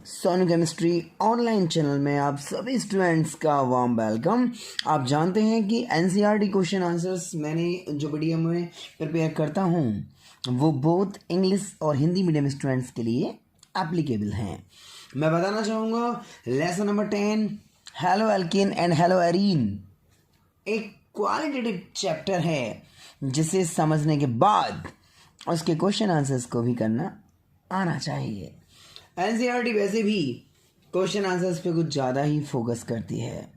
Sonu chemistry online channel में आप सभी स्टूडेंट्स का वार्म वेलकम। आप जानते हैं कि एनसीईआरटी क्वेश्चन आंसर्स मैंने जो वीडियो में प्रिपेयर करता हूँ वो बोथ इंग्लिश और हिंदी मीडियम स्टूडेंट्स के लिए एप्लीकेबल हैं। मैं बताना चाहूँगा lesson number 10 halo alkane and halo arene एक क्वालिटेटिव चैप्टर है जिसे समझने के बाद उसके क्वेश्चन आंसर्स को भी करना आना चाहिए। एनसीईआरटी वैसे भी क्वेश्चन आंसर्स पे कुछ ज़्यादा ही फोकस करती है।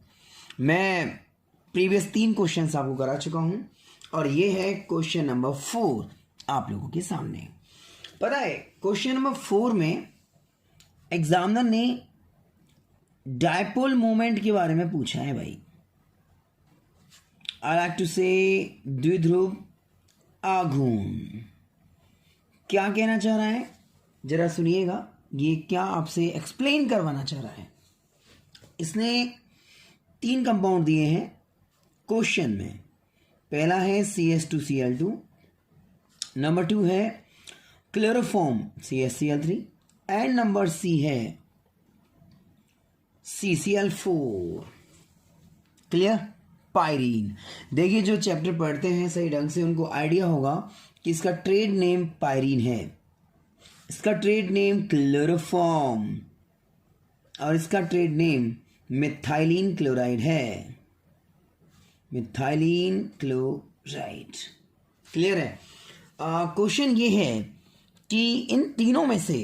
मैं प्रीवियस 3 क्वेश्चंस आपको करा चुका हूँ और ये है क्वेश्चन नंबर 4 आप लोगों के सामने। पता है क्वेश्चन नंबर 4 में एग्जामिनर ने डायपोल मोमेंट के बारे में पूछा है भाई। आई लाइक टू से द्विध्रुव आघूर्ण। क्या कहना चाह रहा है जरा सुनिएगा, ये क्या आपसे एक्सप्लेन करवाना चाह रहा है। इसने 3 कंपाउंड दिए हैं क्वेश्चन में। पहला है CS2Cl2, नंबर 2 है chloroform CaCl3 and number C है CCl4। क्लियर? पायरीन। देखिए जो चैप्टर पढ़ते हैं सही ढंग से उनको आइडिया होगा कि इसका ट्रेड नेम पायरीन है, इसका ट्रेड नेम क्लोरोफॉर्म और इसका ट्रेड नेम मिथाइलिन क्लोराइड है। Methylene chloride. क्लियर है? क्वेश्चन ये है कि इन तीनों में से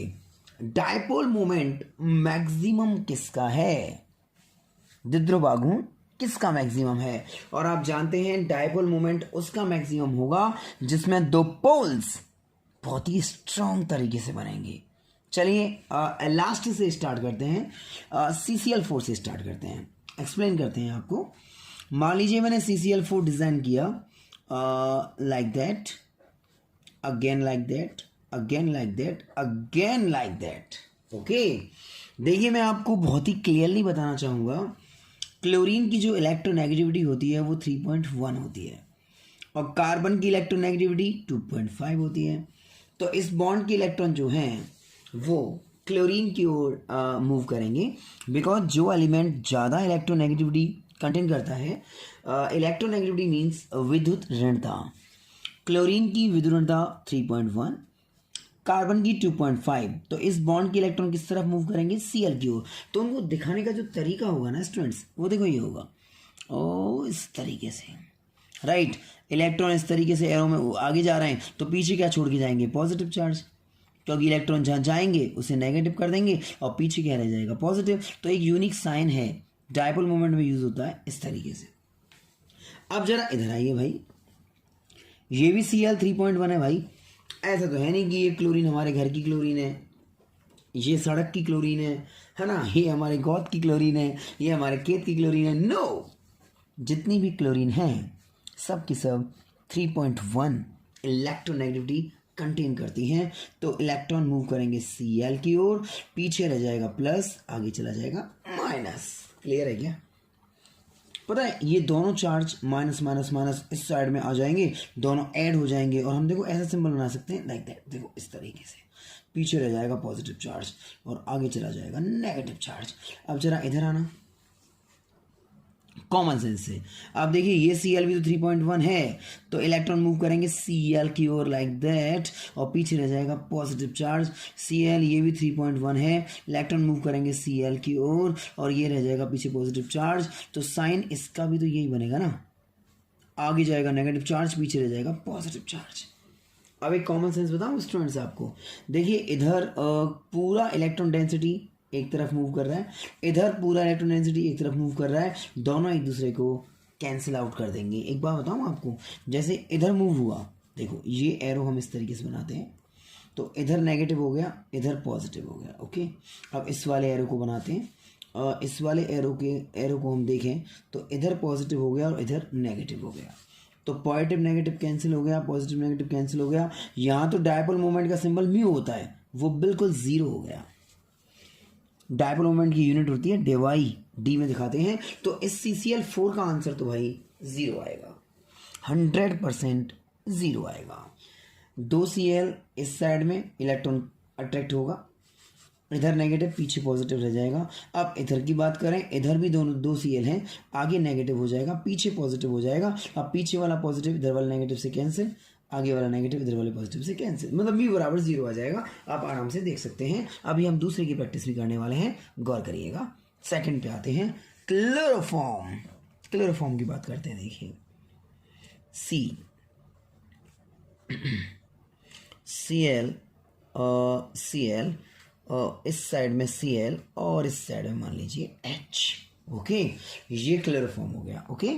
डायपोल मोमेंट मैक्सिमम किसका है? द्विध्रुव आघूर्ण किसका मैक्सिमम है? और आप जानते हैं डायपोल मोमेंट उसका मैक्सिमम होगा जिसमें 2 पोल्स बहुत ही स्ट्रॉन्ग तरीके से बनेंगे। चलिए लास्ट से स्टार्ट करते हैं, CCl4 से स्टार्ट करते हैं, एक्सप्लेन करते हैं आपको। मान लीजिए मैंने CCl4 डिज़ाइन किया like that, again like that, again like that, again like that. Okay, देखिए मैं आपको बहुत ही क्लियरली बताना चाहूँगा क्लोरीन की जो इलेक्ट्रोनेगेटिविटी होती है वो 3.1 होती है और कार्बन की इलेक्ट्रोनेगेटिविटी 2.5 होती है। तो इस बॉन्ड के इलेक्ट्रॉन जो हैं वो क्लोरीन की ओर मूव करेंगे बिकॉज जो एलिमेंट ज़्यादा इलेक्ट्रोनेगेटिविटी कंटेन करता है, इलेक्ट्रोनेगेटिविटी मीन्स विद्युत ऋणता। क्लोरीन की विद्युत ऋणता 3.1, कार्बन की 2.5। तो इस बॉन्ड के इलेक्ट्रॉन किस तरफ मूव करेंगे? Cl की ओर। तो उनको दिखाने का जो तरीका होगा ना स्टूडेंट्स, वो देखो ये होगा ओ इस तरीके से, राइट। इलेक्ट्रॉन इस तरीके से एरो में आगे जा रहे हैं तो पीछे क्या छोड़ के जाएंगे? पॉजिटिव चार्ज, क्योंकि इलेक्ट्रॉन जहाँ जाएंगे उसे नेगेटिव कर देंगे और पीछे क्या रह जाएगा? पॉजिटिव। तो एक यूनिक साइन है, डायपोल मोमेंट में यूज होता है इस तरीके से। अब जरा इधर आइए भाई, ये भी Cl 3.1 है भाई। ऐसा तो है नहीं कि ये क्लोरीन हमारे घर की क्लोरीन है, ये सड़क की क्लोरीन है ना, ये हमारे गोद की क्लोरीन है, ये हमारे खेत की क्लोरीन है। नो, जितनी भी क्लोरीन है सब की सब 3.1 इलेक्ट्रोनेगेटिविटी कंटेन करती हैं। तो इलेक्ट्रॉन मूव करेंगे Cl की ओर, पीछे रह जाएगा प्लस, आगे चला जाएगा माइनस। क्लियर है क्या? पता है ये दोनों चार्ज माइनस माइनस माइनस इस साइड में आ जाएंगे, दोनों ऐड हो जाएंगे और हम देखो ऐसा सिंबल बना सकते हैं लाइक दैट। देखो इस तरीके से पीछे रह जाएगा पॉजिटिव चार्ज और आगे चला जाएगा नेगेटिव चार्ज। अब जरा इधर आना कॉमन सेंस से। आप देखिए ये Cl भी तो 3.1 है तो इलेक्ट्रॉन मूव करेंगे Cl की ओर लाइक दैट और पीछे रह जाएगा पॉजिटिव चार्ज। Cl ये भी 3.1 है, इलेक्ट्रॉन मूव करेंगे Cl की ओर और ये रह जाएगा पीछे पॉजिटिव चार्ज। तो साइन इसका भी तो यही बनेगा ना, आगे जाएगा नेगेटिव चार्ज, पीछे रह जाएगा पॉजिटिव चार्ज। अब एक कॉमन सेंस बताऊँ स्टूडेंट्स आपको, देखिए इधर पूरा इलेक्ट्रॉन डेंसिटी एक तरफ मूव कर रहा है, इधर पूरा इलेक्ट्रॉन डेंसिटी एक तरफ मूव कर रहा है, दोनों एक दूसरे को कैंसिल आउट कर देंगे। एक बात बताऊँ आपको, जैसे इधर मूव हुआ, देखो ये एरो हम इस तरीके से बनाते हैं तो इधर नेगेटिव हो गया, इधर पॉजिटिव हो गया। ओके, अब इस वाले एरो को बनाते हैं, इस वाले एरो को हम देखें तो इधर पॉजिटिव हो गया और इधर नेगेटिव हो गया। तो पॉजिटिव नेगेटिव कैंसिल हो गया, पॉजिटिव नेगेटिव कैंसिल हो गया। यहाँ तो डायपोल मोमेंट का सिंबल म्यू होता है, वो बिल्कुल 0 हो गया। डायपोल मोमेंट की यूनिट होती है डेवाई, डी में दिखाते हैं। तो इस CCl4 का आंसर तो भाई 0 आएगा, 100% 0 आएगा। 2 Cl इस साइड में इलेक्ट्रॉन अट्रैक्ट होगा, इधर नेगेटिव पीछे पॉजिटिव रह जाएगा। अब इधर की बात करें, इधर भी दोनों दो Cl हैं, आगे नेगेटिव हो जाएगा पीछे पॉजिटिव हो जाएगा। अब पीछे वाला पॉजिटिव इधर वाला नेगेटिव से कैंसिल, आगे वाला नेगेटिव इधर वाले पॉजिटिव से कैंसिल, मतलब म्यू बराबर 0 आ जाएगा। आप आराम से देख सकते हैं। अभी हम दूसरे की प्रैक्टिस भी करने वाले हैं, गौर करिएगा। सेकंड पे आते हैं, क्लोरोफॉर्म। क्लोरोफॉर्म की बात करते हैं। देखिए Cl Cl इस साइड में Cl और इस साइड में मान लीजिए H। ओके, ये क्लोरोफॉर्म हो गया। ओके,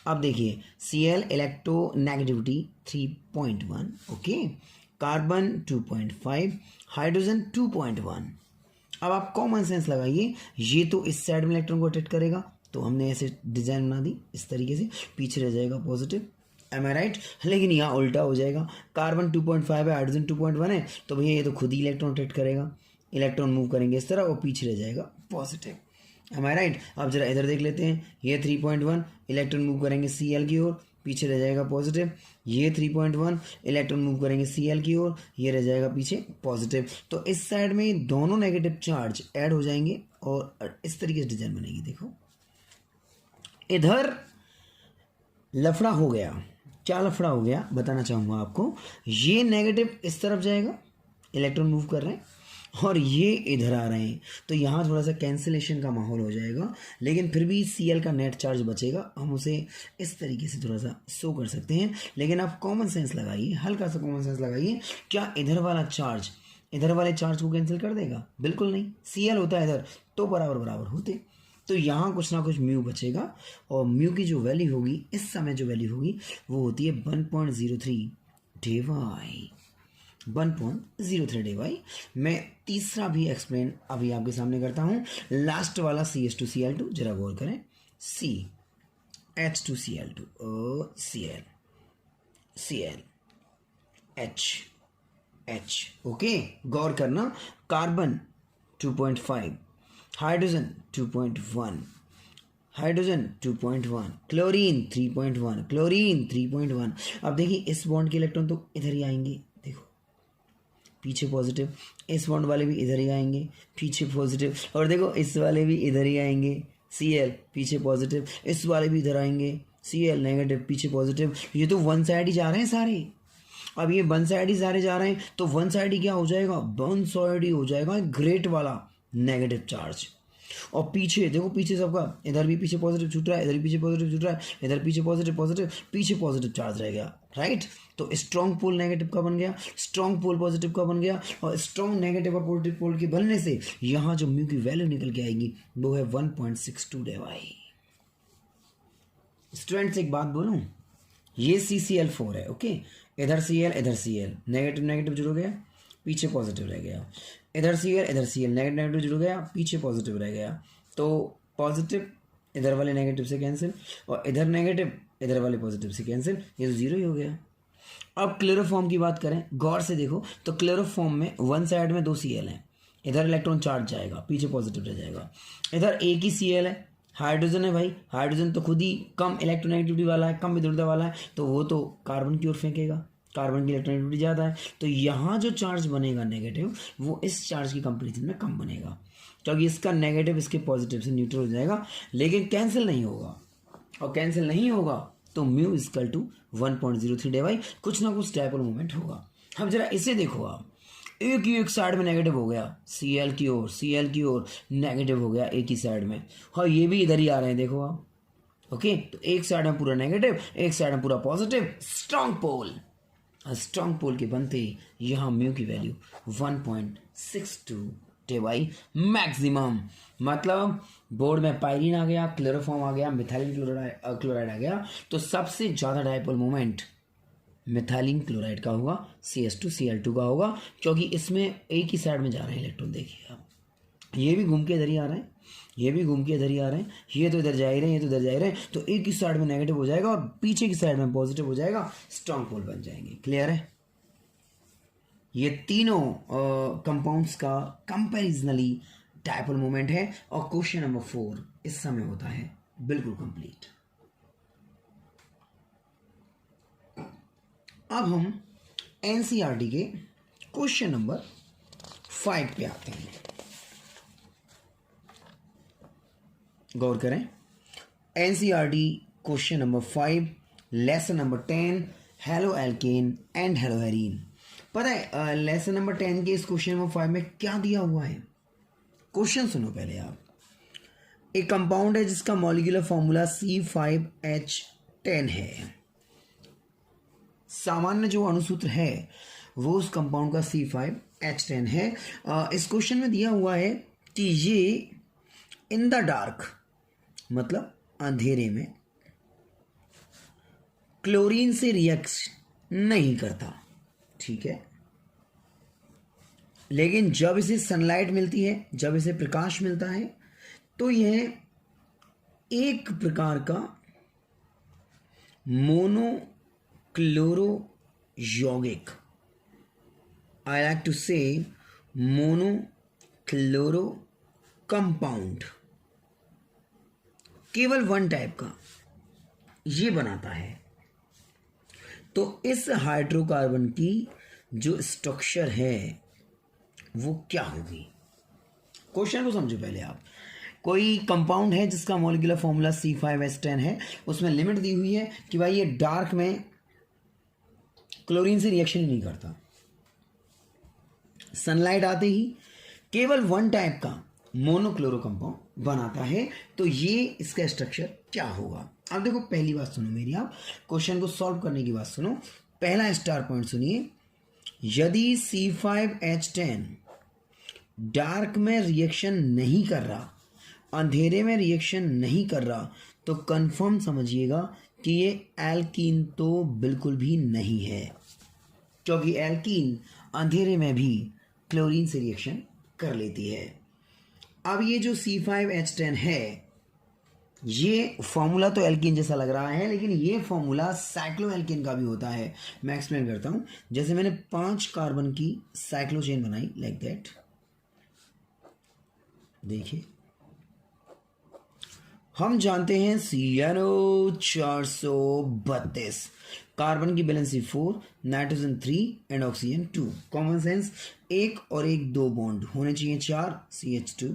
अब देखिए Cl electronegativity 3.1, okay, carbon 2.5, hydrogen 2.1। अब आप कॉमन सेंस लगाइए, ये तो इस साइड में इलेक्ट्रॉन को अट्रैक्ट करेगा, तो हमने ऐसे डिजाइन बना दी इस तरीके से, पीछे रह जाएगा पॉजिटिव, एम आई राइट। लेकिन यहाँ उल्टा हो जाएगा, कार्बन 2.5 है, हाइड्रोजन 2.1 है, तो भैया ये तो खुद ही इलेक्ट्रॉन अट्रैक्ट करेगा, इलेक्ट्रॉन मूव करेंगे इस तरह और पीछे रह जाएगा पॉजिटिव, एम आई राइट। अब जरा इधर देख लेते हैं, ये 3.1 इलेक्ट्रॉन मूव करेंगे Cl की ओर, पीछे रह जाएगा पॉजिटिव। ये 3.1 इलेक्ट्रॉन मूव करेंगे Cl की ओर, ये रह जाएगा पीछे पॉजिटिव। तो इस साइड में दोनों नेगेटिव चार्ज ऐड हो जाएंगे और इस तरीके से डिजाइन बनेगी। देखो इधर लफड़ा हो गया, क्या लफड़ा हो गया बताना चाहूँगा आपको। ये नेगेटिव इस तरफ जाएगा, इलेक्ट्रॉन मूव कर रहे हैं, और ये इधर आ रहे हैं, तो यहाँ थोड़ा सा कैंसिलेशन का माहौल हो जाएगा, लेकिन फिर भी Cl का नेट चार्ज बचेगा। हम उसे इस तरीके से थोड़ा सा शो कर सकते हैं। लेकिन आप कॉमन सेंस लगाइए, हल्का सा कॉमन सेंस लगाइए, क्या इधर वाला चार्ज इधर वाले चार्ज को कैंसिल कर देगा? बिल्कुल नहीं। Cl होता है इधर तो बराबर बराबर होते, तो यहाँ कुछ ना कुछ म्यू बचेगा, और म्यू की जो वैल्यू होगी इस समय जो वैल्यू होगी वो होती है 1.03 डेवाई, 1.03 डेवाई। मैं तीसरा भी एक्सप्लेन अभी आपके सामने करता हूँ। लास्ट वाला CH2Cl2 जरा गौर करें, CH2Cl2 Cl Cl H, okay, गौर करना। Carbon 2.5, hydrogen 2.1, hydrogen 2.1, chlorine 3.1, chlorine 3.1। अब देखिए इस बॉन्ड के इलेक्ट्रॉन तो इधर ही आएंगे, देखो पीछे पॉजिटिव, इस बॉन्ड वाले भी इधर ही आएंगे पीछे पॉजिटिव, और देखो इस वाले भी इधर ही आएंगे Cl पीछे पॉजिटिव, इस वाले भी इधर आएंगे Cl नेगेटिव पीछे पॉजिटिव। ये तो वन साइड ही जा रहे हैं सारे। अब ये वन साइड ही सारे जा रहे हैं, तो वन साइड ही क्या हो जाएगा? वन साइड ही हो जाएगा ग्रेट वाला नेगेटिव चार्ज। और पीछे देखो, पीछे सबका, इधर भी पीछे पॉजिटिव छूट रहा है, इधर भी पीछे पॉजिटिव छूट रहा है, इधर पीछे पॉजिटिव पॉजिटिव, पीछे पॉजिटिव चार्ज रह गया, राइट। तो स्ट्रॉन्ग पोल नेगेटिव का बन गया, स्ट्रॉन्ग पोल पॉजिटिव का बन गया, और स्ट्रॉन्ग नेगेटिव और पॉजिटिव पोल के बनने से यहाँ जो म्यू की वैल्यू निकल के आएगी वो है 1.62 डेवाई। स्टूडेंट्स एक बात बोलूं, ये CCl4 है, ओके, इधर Cl इधर Cl, नेगेटिव नेगेटिव जुड़ गया, पीछे पॉजिटिव रह गया, इधर Cl इधर Cl, नेगेटिव नेगेटिव जुड़ गया, पीछे पॉजिटिव रह गया, तो पॉजिटिव इधर वाले नेगेटिव से कैंसिल, और इधर नेगेटिव इधर वाले पॉजिटिव से कैंसिल, ये तो जीरो ही हो गया। अब क्लोरोफॉर्म की बात करें, गौर से देखो, तो क्लोरोफॉर्म में वन साइड में दो Cl हैं, इधर इलेक्ट्रॉन चार्ज जाएगा, पीछे पॉजिटिव रह जाएगा, इधर एक ही Cl है, हाइड्रोजन है भाई, हाइड्रोजन तो खुद ही कम इलेक्ट्रोनेगेटिविटी वाला है, कम विद्युतता वाला है, तो वो तो कार्बन की ओर फेंकेगा, कार्बन की इलेक्ट्रोनेगेटिविटी ज़्यादा है, तो यहाँ जो चार्ज बनेगा नेगेटिव वो इस चार्ज की कंपेरिजन में कम बनेगा, क्योंकि इसका नेगेटिव इसके पॉजिटिव से न्यूट्रल हो जाएगा, लेकिन कैंसिल नहीं होगा, और कैंसिल नहीं होगा तो म्यू इक्वल टू 1.03 डेवाई, कुछ ना कुछ डायपोल मोमेंट होगा। अब जरा इसे देखो, आप एक साइड में नेगेटिव हो गया, Cl की ओर नेगेटिव हो गया एक ही साइड में, हाँ ये भी इधर ही आ रहे हैं, देखो आप, ओके, तो एक साइड में पूरा नेगेटिव, एक साइड में पूरा पॉजिटिव, स्ट्रॉन्ग पोल। स्ट्रॉन्ग पोल के बनते ही यहाँ म्यू की वैल्यू 1.62 डेवाई मैक्सिमम, मतलब बोर्ड में पायरीन आ गया, क्लोरोफॉर्म आ गया, मिथाइलिन क्लोराइड आ गया, तो सबसे ज़्यादा डायपोल मोमेंट मिथाइलिन क्लोराइड का होगा, CH2Cl2 का होगा, क्योंकि इसमें एक ही साइड में जा रहे हैं इलेक्ट्रॉन। देखिए आप, ये भी घूम के इधर ही आ रहे हैं, ये भी घूम के इधर ही आ रहे हैं, ये तो इधर जा ही रहे हैं, ये तो इधर जा ही रहे हैं, तो एक ही साइड में नेगेटिव हो जाएगा और पीछे की साइड में पॉजिटिव हो जाएगा, स्ट्रॉन्ग पोल बन जाएंगे। क्लियर है? ये तीनों कंपाउंड्स का कंपैरिजनली डायपोल मोमेंट है, और क्वेश्चन नंबर 4 इस समय होता है बिल्कुल कंप्लीट। अब हम NCERT के क्वेश्चन नंबर 5 पे आते हैं। गौर करें। NCERT question number 5 lesson number 10 haloalkane and haloarene. पता है लेसन नंबर 10 के इस क्वेश्चन नंबर 5 में क्या दिया हुआ है? क्वेश्चन सुनो पहले आप। एक कंपाउंड है जिसका मॉलिक्यूलर फॉर्मूला C5H10 है। सामान्य जो अणुसूत्र है वो उस कंपाउंड का C5H10 है। इस क्वेश्चन में दिया हुआ है कि ये इन द डार्क मतलब अंधेरे में क्लोरीन से रिएक्ट नहीं करता, ठीक है, लेकिन जब इसे सनलाइट मिलती है, जब इसे प्रकाश मिलता है, तो यह एक प्रकार का मोनोक्लोरो यौगिक, आई लाइक टू से मोनोक्लोरो कंपाउंड, केवल वन टाइप का ये बनाता है। तो इस हाइड्रोकार्बन की जो स्ट्रक्चर है वो क्या होगी? क्वेश्चन को समझो पहले आप। कोई कंपाउंड है जिसका मॉलिक्यूलर फॉर्मूला C5H10 है, उसमें लिमिट दी हुई है कि भाई ये डार्क में क्लोरीन से रिएक्शन ही नहीं करता, सनलाइट आते ही केवल वन टाइप का मोनोक्लोरो कंपाउंड बनाता है। तो ये इसका स्ट्रक्चर क्या होगा? अब देखो पहली बात सुनो मेरी, आप क्वेश्चन को सॉल्व करने की बात सुनो। पहला स्टार पॉइंट सुनिए, यदि C5H10 डार्क में रिएक्शन नहीं कर रहा, अंधेरे में रिएक्शन नहीं कर रहा, तो कंफर्म समझिएगा कि ये एल्कीन तो बिल्कुल भी नहीं है, क्योंकि एल्कीन अंधेरे में भी क्लोरीन से रिएक्शन कर लेती है। अब ये जो C5H10 है, ये फॉर्मूला तो एल्कीन जैसा लग रहा है, लेकिन ये फॉर्मूला साइक्लोएल्केन का भी होता है। मैं एक्सप्लेन करता हूं। जैसे मैंने 5 कार्बन की साइक्लोचेन बनाई लाइक दैट, देखिए हम जानते हैं CnO 432, कार्बन की valency 4, nitrogen 3 and oxygen 2। Common sense, एक और एक दो बॉन्ड होने चाहिए 4 CH2,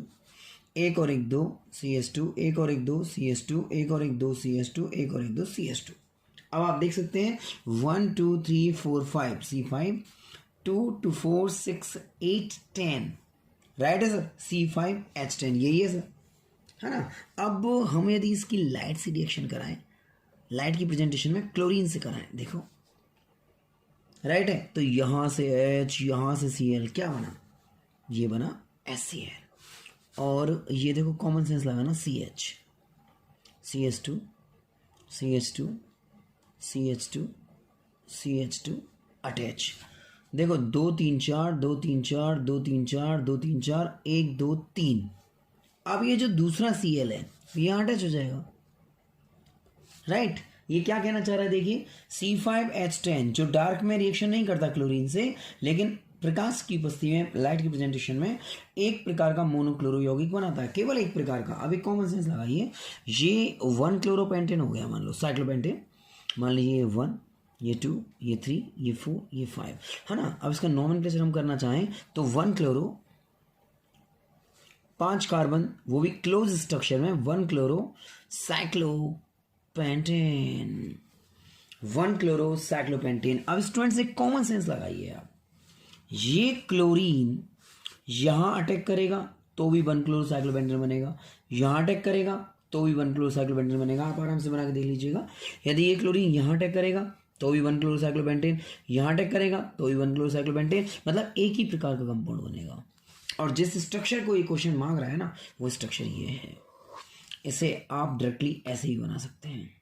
एक और एक दो CH2, एक और एक दो CH2, एक और एक दो CH2, एक और एक दो CH2। अब आप देख सकते हैं 1 2 3 4 5 C5, 2 2 4 6 8 10, राइट है सर, C5H10 यही है सर, है ना। अब हम यदि इसकी लाइट से रिएक्शन कराएं, लाइट की प्रेजेंटेशन में क्लोरीन से कराएं, देखो राइट है, तो यहां से H, यहां से Cl, क्या बना? ये बना HCl। और ये देखो कॉमन सेंस लगाना, CH, CH2, CH2, CH2, CH2 attach. देखो 2 3 4, 2 3 4, 2 3 4, 2 3 4, 1 2 3। अब ये जो दूसरा Cl है ये अटैच हो जाएगा, राइट। ये क्या कहना चाह रहा है? देखिए C5H10 जो डार्क में रिएक्शन नहीं करता क्लोरीन से, लेकिन प्रकाश की उपस्थिति में, लाइट की प्रेजेंटेशन में एक प्रकार का मोनोक्लोरो यौगिक बनाता है, केवल एक प्रकार का। अब एक कॉमन सेंस लगाइए, ये 1 क्लोरोपेंटेन हो गया, मान लो साइक्लोपेंटेन, मान लीजिए 1, ये 2, ये 3, ये 4, ये 5, है ना। अब इसका नॉमेनक्लेचर हम करना चाहें तो 1 क्लोरो, 5 कार्बन, वो भी क्लोज स्ट्रक्चर में, 1 क्लोरो साइक्लोपेंटेन, 1 क्लोरो साइक्लोपेंटेन। अब स्टूडेंट्स एक कॉमन सेंस लगाइए आप, ये क्लोरीन यहां अटैक करेगा तो भी 1 क्लोरो साइक्लोपेंटेन बनेगा, यहां अटैक करेगा तो भी 1 क्लोरो साइक्लोपेंटेन बनेगा। आप आराम से बना के देख लीजिएगा। यदि ये क्लोरीन यहां अटैक करेगा तो भी 1 क्लोरो साइक्लोपेंटेन, यहां अटैक करेगा तो भी 1 क्लोरो साइक्लोपेंटेन, मतलब एक ही प्रकार का कंपाउंड बनेगा। और जिस स्ट्रक्चर को ये क्वेश्चन मांग रहा है ना, वो स्ट्रक्चर ये है। इसे आप डायरेक्टली ऐसे ही बना सकते हैं,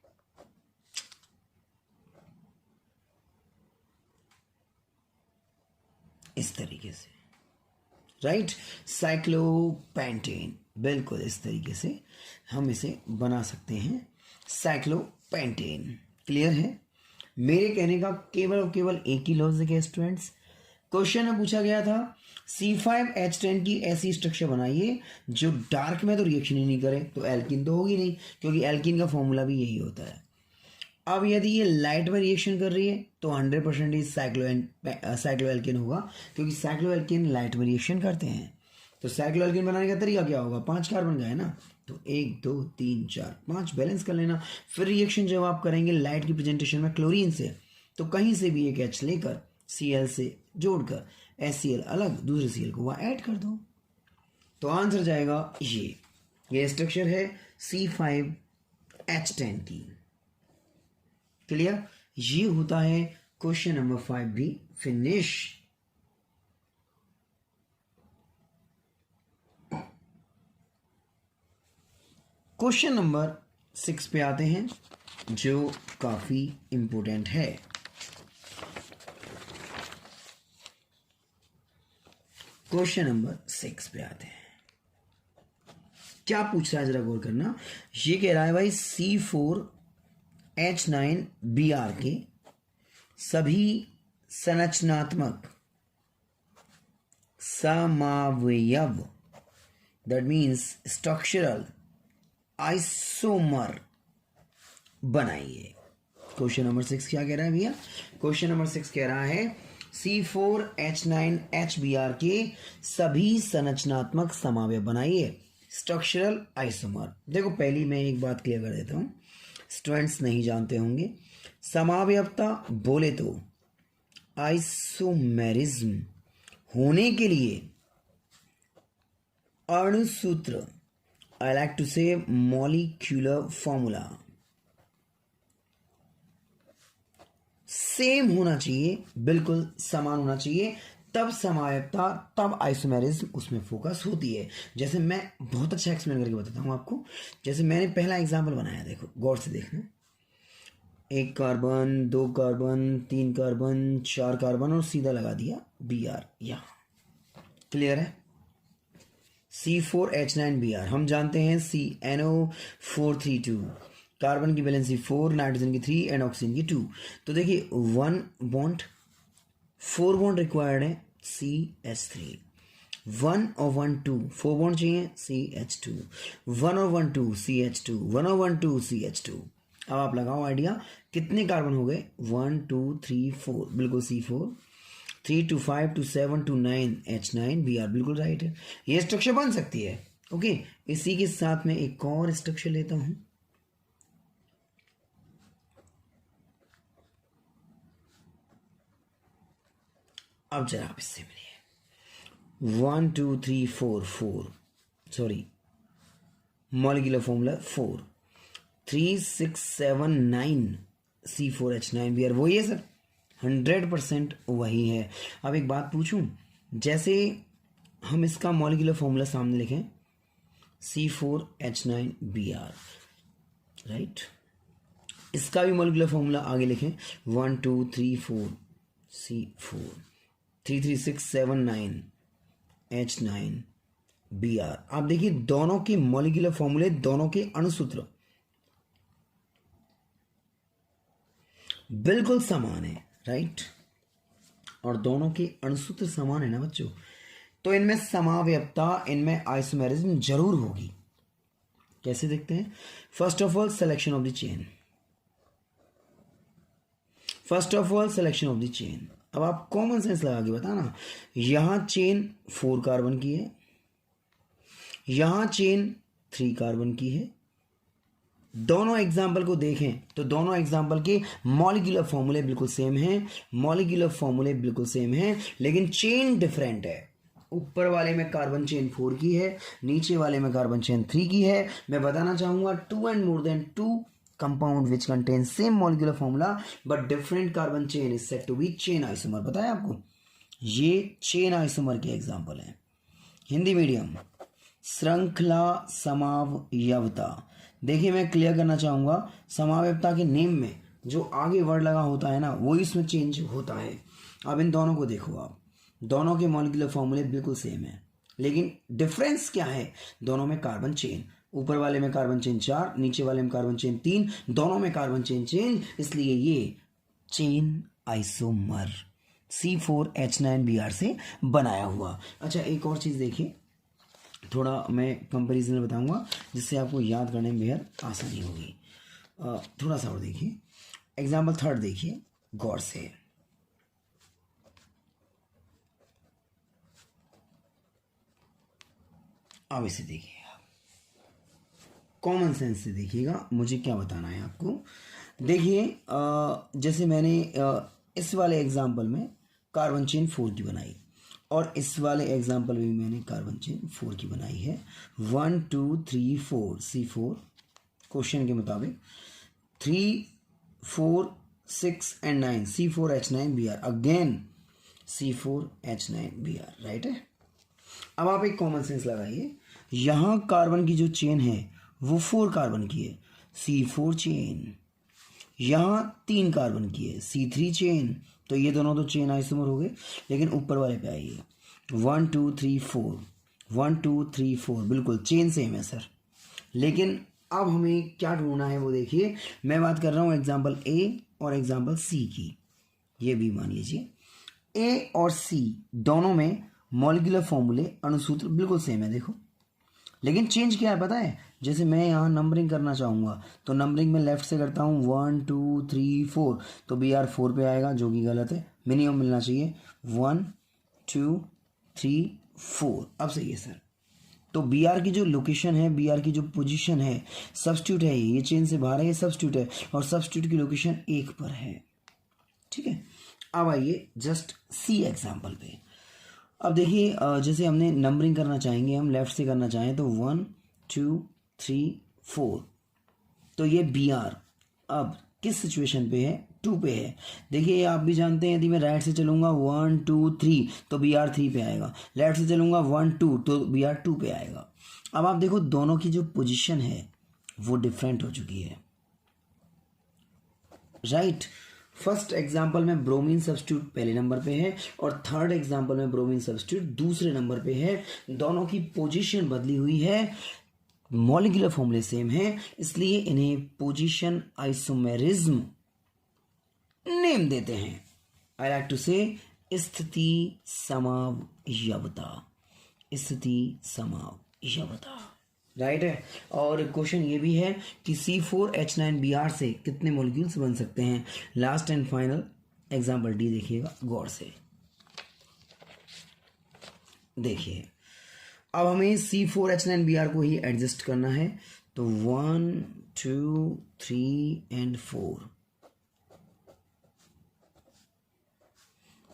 इस तरीके से, राइट। साइक्लोपेंटेन, बिल्कुल इस तरीके से हम इसे बना सकते हैं, साइक्लोपेंटेन। क्लियर है? मेरे कहने का केवल और केवल एक ही लॉजिक है स्टूडेंट्स। क्वेश्चन में पूछा गया था C5H10 की ऐसी स्ट्रक्चर बनाइए जो डार्क में तो रिएक्शन ही नहीं करे, तो एल्कीन तो होगी नहीं, क्योंकि एल्कीन का फॉर्मूला भी यही होता है। अब यदि ये लाइट में रिएक्शन कर रही है तो 100% साइक्लोएल्केन होगा, क्योंकि साइक्लोएल्केन लाइट में रिएक्शन करते हैं। तो साइक्लोएल्केन बनाने का तरीका क्या होगा? 5 कार्बन का है ना, तो 1 2 3 4 5 बैलेंस कर लेना। फिर रिएक्शन जब आप करेंगे लाइट की प्रेजेंटेशन में क्लोरीन से, तो कहीं से भी एक H लेकर Cl से जोड़कर HCl अलग दूसरे Cl को वहाँ ऐड कर दो, तो आंसर जाएगा ये स्ट्रक्चर है C5H10 की। क्लियर? ये होता है क्वेश्चन नंबर 5 भी फिनिश। क्वेश्चन नंबर 6 पे आते हैं, जो काफी इंपोर्टेंट है। क्वेश्चन नंबर 6 पे आते हैं, क्या पूछ रहा है जरा गौर करना। ये कह रहा है भाई C4H9Br के सभी संरचनात्मक समावयव, दैट मीन्स स्ट्रक्चरल आइसोमर बनाइए। क्वेश्चन नंबर 6 क्या कह रहा है भैया? क्वेश्चन नंबर 6 कह रहा है C4H9HBr के सभी संरचनात्मक समावयव बनाइए, स्ट्रक्चरल आइसोमर। देखो पहली मैं एक बात क्लियर कर देता हूं, स्टूडेंट्स नहीं जानते होंगे। समावयवता बोले तो आइसोमेरिज्म होने के लिए अणुसूत्र, आई लाइक टू से मॉलिक्यूलर फॉर्मूला सेम होना चाहिए, बिल्कुल समान होना चाहिए, तब समावयवता, तब आइसोमेरिज्म उसमें फोकस होती है। जैसे मैं बहुत अच्छा एक्सप्लेन करके बताता हूँ आपको। जैसे मैंने पहला एग्जाम्पल बनाया, देखो गौर से देखना, 1 कार्बन 2 कार्बन 3 कार्बन 4 कार्बन और सीधा लगा दिया Br यहाँ। क्लियर है? C4H9Br हम जानते हैं CNO432, कार्बन की वैलेंसी 4, नाइट्रोजन की 3 एंड ऑक्सीजन की 2। तो देखिए 1 बॉन्ड 4 बॉन्ड रिक्वायर्ड है CH3, 1 और 1 2 4 बॉन्ड चाहिए CH2, 1 और 1 2 CH2, 1 और 1 2 CH2। अब आप लगाओ आइडिया, कितने कार्बन हो गए? 1 2 3 4, बिल्कुल C4, 3 to 5 to 7 to 9 H9Br, बिल्कुल राइट है। ये स्ट्रक्चर बन सकती है। ओके, इसी के साथ में एक और स्ट्रक्चर लेता हूं, अब जरा आप इससे मिलिए। 1 2 3 4 4, सॉरी मॉलिक्यूलर फॉर्मूला 4, 3 6 7 9 C4H9Br, वही है सर, 100% वही है। अब एक बात पूछूं, जैसे हम इसका मॉलिक्यूलर फॉर्मूला सामने लिखें C4H9Br, राइट, इसका भी मॉलिक्यूलर फॉर्मूला आगे लिखें 1 2 3 4 C4, 3 3 6 7 9 H9Br। आप देखिए दोनों के मॉलिक्यूलर फॉर्मूले, दोनों के अणुसूत्र बिल्कुल समान है, राइट, और दोनों के अणुसूत्र समान है ना बच्चों, तो इनमें समावयवता, इनमें आइसोमेरिज्म जरूर होगी। कैसे देखते हैं? First of all selection of the chain, first of all selection of the chain. अब आप कॉमन सेंस लगा के बताना, यहां चेन 4 कार्बन की है, यहां चेन 3 कार्बन की है। दोनों एग्जाम्पल को देखें तो दोनों एग्जाम्पल के मॉलिक्यूलर फॉर्मूले बिल्कुल सेम हैं, मॉलिक्यूलर फॉर्मूले बिल्कुल सेम हैं, लेकिन चेन डिफरेंट है। ऊपर वाले में कार्बन चेन 4 की है, नीचे वाले में कार्बन चेन 3 की है। मैं बताना चाहूंगा 2 and more than 2 compound which contain same molecular formula but different carbon chain is said to be chain isomer। बताया आपको, ये चेन आइसोमर के एग्जाम्पल हैं। हिंदी मीडियम, श्रृंखला समावयवता। देखिए मैं क्लियर करना चाहूंगा, समावयवता के नेम में जो आगे वर्ड लगा होता है ना, वो इसमें चेंज होता है। अब इन दोनों को देखो आप, दोनों के मॉलिक्यूलर फॉर्मूले बिल्कुल सेम है, लेकिन डिफरेंस क्या है? दोनों में कार्बन चेन, ऊपर वाले में कार्बन चेन 4, नीचे वाले में कार्बन चेन 3, दोनों में कार्बन चेन चेंज, इसलिए ये चेन आइसोमर C4H9Br से बनाया हुआ। अच्छा एक और चीज देखिए, थोड़ा मैं कंपैरिजन बताऊंगा जिससे आपको याद करने में बेहद आसानी होगी। थोड़ा सा और देखिए, एग्जाम्पल 3 देखिए गौर से। अब इसे देखिए, कॉमन सेंस से देखिएगा मुझे क्या बताना है आपको। देखिए जैसे मैंने इस वाले एग्जाम्पल में कार्बन चेन 4 की बनाई और इस वाले एग्जाम्पल में मैंने कार्बन चेन 4 की बनाई है। 1 2 3 4 C4 क्वेश्चन के मुताबिक 3 4 6 and 9 C4H9Br again C4H9Br right है। अब आप एक कॉमन सेंस लगाइए, यहाँ कार्बन की जो चेन है वो 4 कार्बन की है C4 चेन, यहाँ 3 कार्बन की है C3 चेन, तो ये दोनों तो चेन आइसोमर हो गए। लेकिन ऊपर वाले पे आइए 1 2 3 4 1 2 3 4 बिल्कुल चेन सेम है सर। लेकिन अब हमें क्या ढूंढना है वो देखिए, मैं बात कर रहा हूँ एग्जाम्पल ए और एग्जाम्पल सी की। ये भी मान लीजिए ए और सी दोनों में मॉलिक्यूलर फॉर्मूले अणुसूत्र बिल्कुल सेम है देखो, लेकिन चेंज क्या है पता है। जैसे मैं यहाँ नंबरिंग करना चाहूँगा तो नंबरिंग में लेफ्ट से करता हूँ 1 2 3 4, तो Br 4 पे आएगा जो कि गलत है, मिनिमम मिलना चाहिए 1 2 3 4। अब सही है सर। तो Br की जो लोकेशन है, Br की जो पोजीशन है, सब्स्टिट्यूट है, ये चेन से बाहर है, ये सब्स्टिट्यूट है और सब्स्टिट्यूट की लोकेशन 1 पर है। ठीक है, अब आइए जस्ट सी एग्जाम्पल पे। अब देखिए जैसे हमने नंबरिंग करना चाहेंगे, हम लेफ्ट से करना चाहें तो 1 2 3 4, तो ये Br अब किस सिचुएशन पे है, 2 पे है। देखिए आप भी जानते हैं यदि मैं राइट से चलूंगा 1 2 3 तो Br 3 पे आएगा, लेफ्ट से चलूंगा 1 2 तो Br 2 पे आएगा। अब आप देखो दोनों की जो पोजीशन है वो डिफरेंट हो चुकी है राइट। फर्स्ट एग्जाम्पल में ब्रोमीन सब्स्टिट्यूट पहले नंबर पे है और थर्ड एग्जाम्पल में ब्रोमीन सब्स्टिट्यूट दूसरे नंबर पे है। दोनों की पोजीशन बदली हुई है, मॉलिक्यूलर फॉर्मूले सेम है, इसलिए इन्हें पोजीशन आइसोमेरिज्म नेम देते हैं। आई लाइक टू से स्थिति समावयवता, स्थिति समावयवता राइट है। और क्वेश्चन ये भी है कि C4H9Br से कितने मॉलिक्यूल्स बन सकते हैं। Last and final example D देखिएगा गौर से। देखिए अब हमें C4H9Br को ही एडजस्ट करना है, तो 1 2 3 and 4,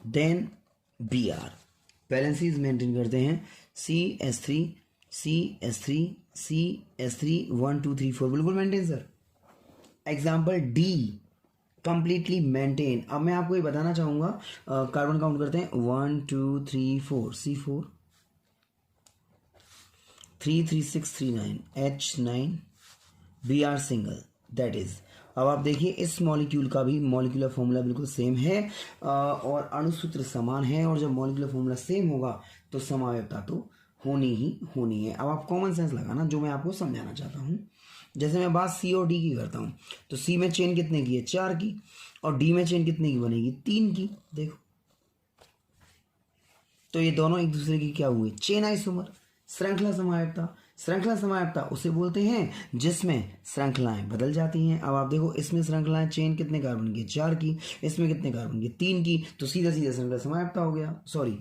then Br valencies maintain करते हैं CH3 CH3 CH3 1 2 3 4 बिल्कुल maintain sir. Example D completely maintain. अब मैं आपको ये बताना चाहूंगा, कार्बन काउंट करते हैं 1 2 3 4 C4 3 3 6 3 9 H9 Br single that is. अब आप देखिए इस मॉलिक्यूल का भी मॉलिक्यूलर फॉर्मूला बिल्कुल सेम है और अणुसूत्र समान है, और जब मॉलिक्यूलर फॉर्मूला सेम होगा तो समावयवता तो होनी ही होनी है। अब आप कॉमन सेंस लगाना जो मैं आपको समझाना चाहता हूँ। जैसे मैं बात सी और डी की करता हूँ तो सी में चेन कितने की है, 4 की, और डी में चेन कितने की बनेगी, 3 की। देखो तो ये दोनों एक दूसरे की क्या हुए, चेन आइसोमर। श्रृंखला समावयवता, श्रृंखला समावयवता उसे बोलते हैं जिसमें श्रृंखलाएं बदल जाती हैं। अब आप देखो इसमें श्रृंखलाएं चेन कितने कार्बन की, 4 की, इसमें कितने कार्बन की, 3 की, तो सीधा सीधा श्रृंखला समावयवता हो गया, सॉरी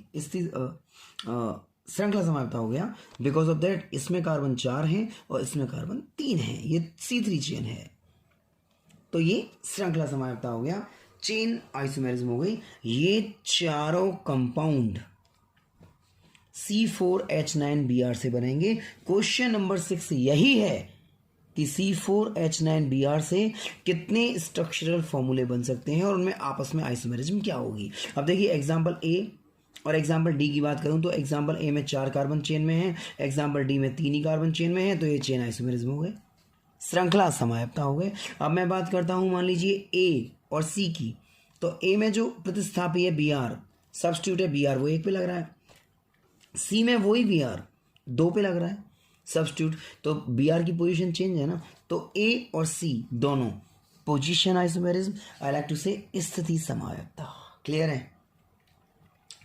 श्रृंखला समावयवता हो गया। बिकॉज ऑफ दैट इसमें कार्बन 4 हैं और इसमें कार्बन 3 है, ये C3 चेन है, तो ये श्रृंखला समावयवता हो गया, चेन आइसोमेरिज्म हो गई। ये चारों कंपाउंड C4H9Br से बनेंगे। क्वेश्चन नंबर 6 यही है कि C4H9Br से कितने स्ट्रक्चरल फॉर्मूले बन सकते हैं और उनमें आपस में आइसोमेरिज्म क्या होगी। अब देखिए एग्जाम्पल ए और एग्जाम्पल डी की बात करूं तो एग्जाम्पल ए में 4 कार्बन चेन में है, एग्जाम्पल डी में 3 ही कार्बन चेन में है, तो ये चेन आइसोमेरिज्म हो गए, श्रृंखला समावयवता हो गए। अब मैं बात करता हूं मान लीजिए ए और सी की, तो ए में जो प्रतिस्थापी है Br, सब्स्टिट्यूट है Br, वो 1 पे लग रहा है, सी में वही Br 2 पे लग रहा है सब्स्टिट्यूट, तो Br की पोजीशन चेंज है ना, तो ए और सी दोनों position isomerism, I like to say स्थिति समावयवता। क्लियर है।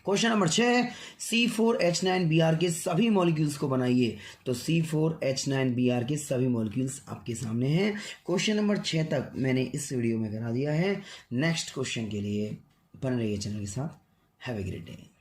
क्वेश्चन नंबर 6, C4H9Br के सभी मॉलिक्यूल्स को बनाइए, तो C4H9Br के सभी मॉलिक्यूल्स आपके सामने हैं। क्वेश्चन नंबर 6 तक मैंने इस वीडियो में करा दिया है। नेक्स्ट क्वेश्चन के लिए बने रहिए चैनल के साथ। Have a great day.